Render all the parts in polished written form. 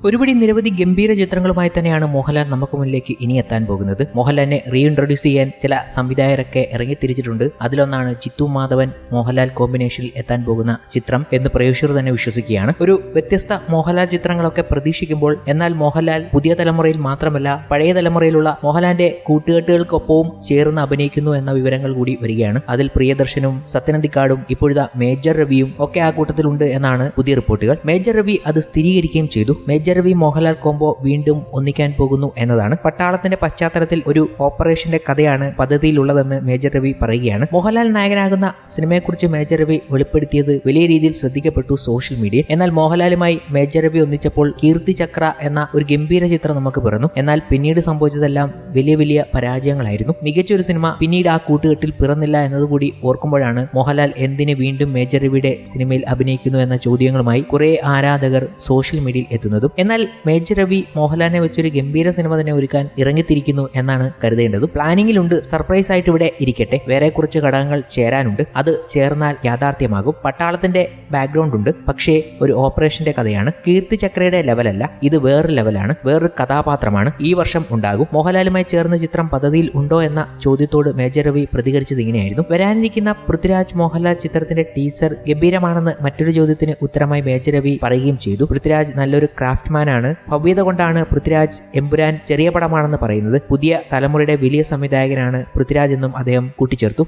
ഒരുപടി നിരവധി ഗംഭീര ചിത്രങ്ങളുമായി തന്നെയാണ് മോഹൻലാൽ നമുക്ക് മുന്നിലേക്ക് ഇനി എത്താൻ പോകുന്നത്. മോഹൻലാലിനെ റീഇൻട്രൊഡ്യൂസ് ചെയ്യാൻ ചില സംവിധായകരൊക്കെ ഇറങ്ങിത്തിരിച്ചിട്ടുണ്ട്. അതിലൊന്നാണ് ചിത്തു മാധവൻ മോഹൻലാൽ കോമ്പിനേഷനിൽ എത്താൻ പോകുന്ന ചിത്രം എന്ന് പ്രേക്ഷകർ തന്നെ വിശ്വസിക്കുകയാണ്. ഒരു വ്യത്യസ്ത മോഹൻലാൽ ചിത്രങ്ങളൊക്കെ പ്രതീക്ഷിക്കുമ്പോൾ എന്നാൽ മോഹൻലാൽ പുതിയ തലമുറയിൽ മാത്രമല്ല പഴയ തലമുറയിലുള്ള മോഹൻലാലിന്റെ കൂട്ടുകെട്ടുകൾക്കൊപ്പവും ചേർന്ന് അഭിനയിക്കുന്നു എന്ന വിവരങ്ങൾ കൂടി വരികയാണ്. അതിൽ പ്രിയദർശനും സത്യനന്ദിക്കാടും ഇപ്പോഴത്തെ മേജർ രവിയും ഒക്കെ ആ കൂട്ടത്തിലുണ്ട് എന്നാണ് പുതിയ റിപ്പോർട്ടുകൾ. മേജർ രവി അത് സ്ഥിരീകരിക്കുകയും ചെയ്തു. മേജർ രവി മോഹൻലാൽ കോംബോ വീണ്ടും ഒന്നിക്കാൻ പോകുന്നു എന്നതാണ്. പട്ടാളത്തിന്റെ പശ്ചാത്തലത്തിൽ ഒരു ഓപ്പറേഷന്റെ കഥയാണ് പദ്ധതിയിലുള്ളതെന്ന് മേജർ രവി പറയുകയാണ്. മോഹൻലാൽ നായകനാകുന്ന സിനിമയെക്കുറിച്ച് മേജർ രവി വെളിപ്പെടുത്തിയത് വലിയ രീതിയിൽ ശ്രദ്ധിക്കപ്പെട്ടു സോഷ്യൽ മീഡിയയിൽ. എന്നാൽ മോഹൻലാലുമായി മേജർ രവി ഒന്നിച്ചപ്പോൾ കീർത്തി ചക്ര എന്ന ഒരു ഗംഭീര ചിത്രം നമുക്ക് പിറന്നു. എന്നാൽ പിന്നീട് സംഭവിച്ചതെല്ലാം വലിയ വലിയ പരാജയങ്ങളായിരുന്നു. മികച്ചൊരു സിനിമ പിന്നീട് ആ കൂട്ടുകെട്ടിൽ പിറന്നില്ല എന്നതുകൂടി ഓർക്കുമ്പോഴാണ് മോഹൻലാൽ എന്തിന് വീണ്ടും മേജർ രവിയുടെ സിനിമയിൽ അഭിനയിക്കുന്നു എന്ന ചോദ്യങ്ങളുമായി കുറെ ആരാധകർ സോഷ്യൽ മീഡിയയിൽ എത്തുന്നതും. എന്നാൽ മേജർ രവി മോഹൻലാലിനെ വെച്ചൊരു ഗംഭീര സിനിമ തന്നെ ഒരുക്കാൻ ഇറങ്ങിത്തിരിക്കുന്നു എന്നാണ് കരുതേണ്ടത്. പ്ലാനിങ്ങിലുണ്ട്. സർപ്രൈസ് ആയിട്ട് ഇവിടെ ഇരിക്കട്ടെ. വേറെ കുറച്ച് ഘടകങ്ങൾ ചേരാനുണ്ട്. അത് ചേർന്നാൽ യാഥാർത്ഥ്യമാകും. പട്ടാളത്തിന്റെ ബാക്ക്ഗ്രൗണ്ട് ഉണ്ട്, പക്ഷേ ഒരു ഓപ്പറേഷന്റെ കഥയാണ്. കീർത്തി ചക്രയുടെ ലെവലല്ല, ഇത് വേറൊരു ലെവലാണ്, വേറൊരു കഥാപാത്രമാണ്. ഈ വർഷം ഉണ്ടാകും. മോഹൻലാലുമായി ചേർന്ന ചിത്രം പദ്ധതിയിൽ ഉണ്ടോ എന്ന ചോദ്യത്തോട് മേജർ രവി പ്രതികരിച്ചത് ഇങ്ങനെയായിരുന്നു. വരാനിരിക്കുന്ന പൃഥ്വിരാജ് മോഹൻലാൽ ചിത്രത്തിന്റെ ടീസർ ഗംഭീരമാണെന്ന് മറ്റൊരു ചോദ്യത്തിന് ഉത്തരമായി മേജർ രവി പറയുകയും ചെയ്തു. പൃഥ്വിരാജ് നല്ലൊരു ക്രാഫ്റ്റ്മാനാണ്. ഭവ്യത കൊണ്ടാണ് പൃഥ്വിരാജ് എമ്പുരാൻ ചെറിയ പടമാണെന്ന് പറയുന്നത്. പുതിയ തലമുറയുടെ വലിയ സംവിധായകനാണ് പൃഥ്വിരാജ് എന്നും അദ്ദേഹം കൂട്ടിച്ചേർത്തു.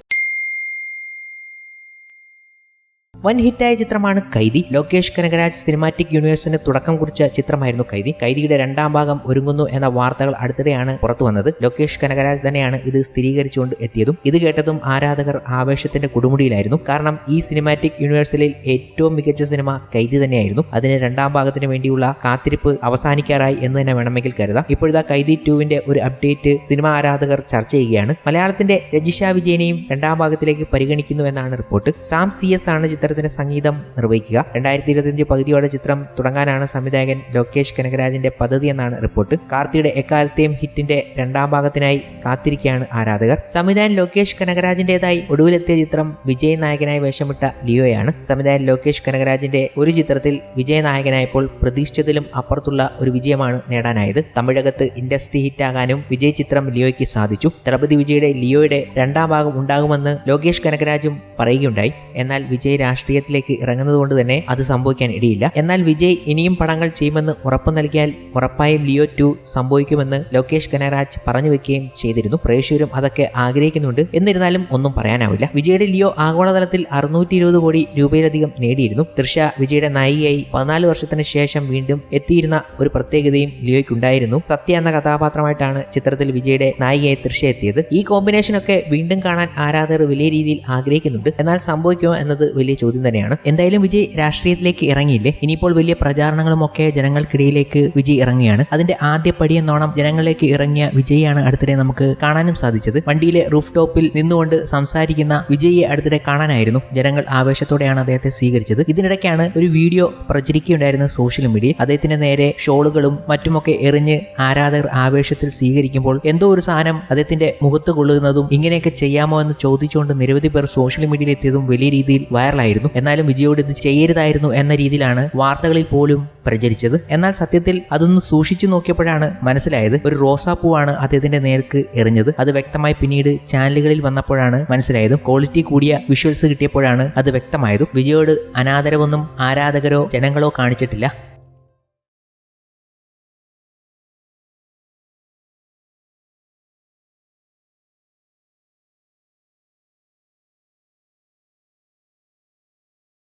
വൻ ഹിറ്റായ ചിത്രമാണ് കൈദി. ലോകേഷ് കനകരാജ് സിനിമാറ്റിക് യൂണിവേഴ്സിന് തുടക്കം കുറിച്ച ചിത്രമായിരുന്നു കൈദി. കൈദിയുടെ രണ്ടാം ഭാഗം ഒരുങ്ങുന്നു എന്ന വാർത്തകൾ അടുത്തിടെയാണ് പുറത്തു വന്നത്. ലോകേഷ് കനകരാജ് തന്നെയാണ് ഇത് സ്ഥിരീകരിച്ചുകൊണ്ട് എത്തിയതും. ഇത് കേട്ടതും ആരാധകർ ആവേശത്തിന്റെ കൊടുമുടിയിലായിരുന്നു. കാരണം ഈ സിനിമാറ്റിക് യൂണിവേഴ്സിൽ ഏറ്റവും മികച്ച സിനിമ കൈദി തന്നെയായിരുന്നു. അതിന് രണ്ടാം ഭാഗത്തിന് വേണ്ടിയുള്ള കാത്തിരിപ്പ് അവസാനിക്കാറായി എന്ന് തന്നെ വേണമെങ്കിൽ കരുതാം. ഇപ്പോഴത്തെ കൈദി 2വിന്റെ ഒരു അപ്ഡേറ്റ് സിനിമ ആരാധകർ ചർച്ച ചെയ്യുകയാണ്. മലയാളത്തിന്റെ രജിഷ വിജയനെയും രണ്ടാം ഭാഗത്തിലേക്ക് പരിഗണിക്കുന്നു എന്നാണ് റിപ്പോർട്ട്. സാം CS ആണ് ചിത്രത്തിന്റെ സംഗീതം നിർവഹിക്കുക. 2025 പകുതിയോടെ ചിത്രം തുടങ്ങാനാണ് സംവിധായകൻ ലോകേഷ് കനകരാജിന്റെ പദ്ധതി എന്നാണ് റിപ്പോർട്ട്. കാർത്തിയുടെ എക്കാലത്തെയും ഹിറ്റിന്റെ രണ്ടാം ഭാഗത്തിനായി കാത്തിരിക്കുകയാണ് ആരാധകർ. സംവിധായകൻ ലോകേഷ് കനകരാജിന്റേതായി ഒടുവിലെത്തിയ ചിത്രം വിജയ് നായകനായി വേഷമിട്ട ലിയോയാണ്. സംവിധായകൻ ലോകേഷ് കനകരാജിന്റെ ഒരു ചിത്രത്തിൽ വിജയ് നായകനായപ്പോൾ പ്രതീക്ഷിച്ചതിലും അപ്പുറത്തുള്ള ഒരു വിജയമാണ് നേടാനായത്. തമിഴകത്ത് ഇൻഡസ്ട്രി ഹിറ്റാകാനും വിജയ് ചിത്രം ലിയോയ്ക്ക് സാധിച്ചു. തളപതി വിജയുടെ ലിയോയുടെ രണ്ടാം ഭാഗം ഉണ്ടാകുമെന്ന് ലോകേഷ് കനകരാജും പറയുകയുണ്ടായി. എന്നാൽ വിജയ് രാഷ്ട്രീയത്തിലേക്ക് ഇറങ്ങുന്നത് കൊണ്ട് തന്നെ അത് സംഭവിക്കാൻ ഇടയില്ല. എന്നാൽ വിജയ് ഇനിയും പടങ്ങൾ ചെയ്യുമെന്ന് ഉറപ്പു നൽകിയാൽ ഉറപ്പായും ലിയോ 2 സംഭവിക്കുമെന്ന് ലോകേഷ് കനകരാജ് പറഞ്ഞു വെക്കുകയും ചെയ്തിരുന്നു. പ്രേക്ഷകരും അതൊക്കെ ആഗ്രഹിക്കുന്നുണ്ട്. എന്നിരുന്നാലും ഒന്നും പറയാനാവില്ല. വിജയുടെ ലിയോ ആഗോളതലത്തിൽ 620 കോടി രൂപയിലധികം നേടിയിരുന്നു. തൃഷ വിജയുടെ നായികയായി 14 വർഷത്തിന് ശേഷം വീണ്ടും എത്തിയിരുന്ന ഒരു പ്രത്യേകതയും ലിയോയ്ക്കുണ്ടായിരുന്നു. സത്യ എന്ന കഥാപാത്രമായിട്ടാണ് ചിത്രത്തിൽ വിജയുടെ നായികയായി തൃഷ എത്തിയത്. ഈ കോമ്പിനേഷനൊക്കെ വീണ്ടും കാണാൻ ആരാധകർ വലിയ രീതിയിൽ ആഗ്രഹിക്കുന്നുണ്ട്. എന്നാൽ സംഭവിക്കുമോ എന്നത് വലിയ ചോദ്യം തന്നെയാണ്. എന്തായാലും വിജയ് രാഷ്ട്രീയത്തിലേക്ക് ഇറങ്ങിയില്ലേ. ഇനിയിപ്പോൾ വലിയ പ്രചാരണങ്ങളും ഒക്കെ ജനങ്ങൾക്കിടയിലേക്ക് വിജയ് ഇറങ്ങിയാണ്. അതിന്റെ ആദ്യ പടിയെന്നോണം ജനങ്ങളിലേക്ക് ഇറങ്ങിയ വിജയാണ് അടുത്തിടെ നമുക്ക് കാണാനും സാധിച്ചത്. വണ്ടിയിലെ റൂഫ് ടോപ്പിൽ നിന്നുകൊണ്ട് സംസാരിക്കുന്ന വിജയെ അടുത്തിടെ കാണാനായിരുന്നു. ജനങ്ങൾ ആവേശത്തോടെയാണ് അദ്ദേഹത്തെ സ്വീകരിച്ചത്. ഇതിനിടയ്ക്കാണ് ഒരു വീഡിയോ പ്രചരിക്കുകയുണ്ടായിരുന്ന സോഷ്യൽ മീഡിയയിൽ. അദ്ദേഹത്തിന്റെ നേരെ ഷോളുകളും മറ്റുമൊക്കെ എറിഞ്ഞ് ആരാധകർ ആവേശത്തിൽ സ്വീകരിക്കുമ്പോൾ എന്തോ ഒരു സാധനം അദ്ദേഹത്തിന്റെ മുഖത്ത് കൊള്ളുന്നതും ഇങ്ങനെയൊക്കെ ചെയ്യാമോ എന്ന് ചോദിച്ചുകൊണ്ട് നിരവധി പേർ സോഷ്യൽ മീഡിയയിൽ എത്തിയതും വലിയ രീതിയിൽ വൈറലായിരുന്നു. എന്നാലും വിജയോട് ഇത് ചെയ്യരുതായിരുന്നു എന്ന രീതിയിലാണ് വാർത്തകളിൽ പോലും പ്രചരിച്ചത്. എന്നാൽ സത്യത്തിൽ അതൊന്ന് സൂക്ഷിച്ചു നോക്കിയപ്പോഴാണ് മനസ്സിലായത് ഒരു റോസാപ്പൂവാണ് അദ്ദേഹത്തിന്റെ നേർക്ക് എറിഞ്ഞത്. അത് വ്യക്തമായി പിന്നീട് ചാനലുകളിൽ വന്നപ്പോഴാണ് മനസ്സിലായതും. ക്വാളിറ്റി കൂടിയ വിഷ്വൽസ് കിട്ടിയപ്പോഴാണ് അത് വ്യക്തമായതും. വിജയോട് അനാദരവൊന്നും ആരാധകരോ ജനങ്ങളോ കാണിച്ചിട്ടില്ല.